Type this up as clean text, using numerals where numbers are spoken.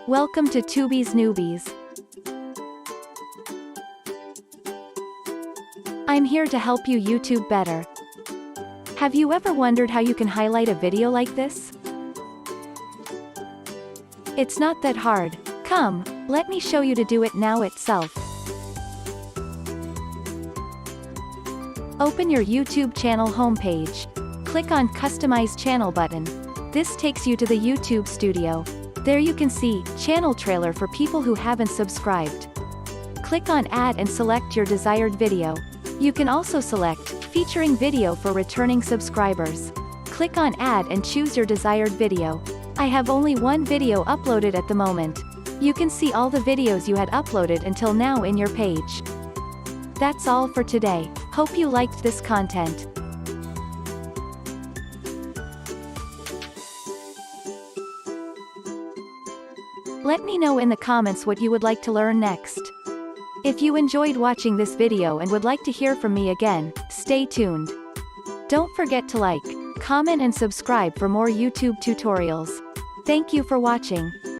Welcome to Tubies Newbies. I'm here to help you YouTube better. Have you ever wondered how you can highlight a video like this? It's not that hard. Come, let me show you to do it now itself. Open your YouTube channel homepage. Click on Customize Channel button. This takes you to the YouTube studio. There you can see channel trailer for people who haven't subscribed. Click on Add and select your desired video. You can also select featuring video for returning subscribers. Click on Add and choose your desired video. I have only one video uploaded at the moment. You can see all the videos you had uploaded until now in your page. That's all for today. Hope you liked this content. Let me know in the comments what you would like to learn next. If you enjoyed watching this video and would like to hear from me again, stay tuned. Don't forget to like, comment and subscribe for more YouTube tutorials. Thank you for watching.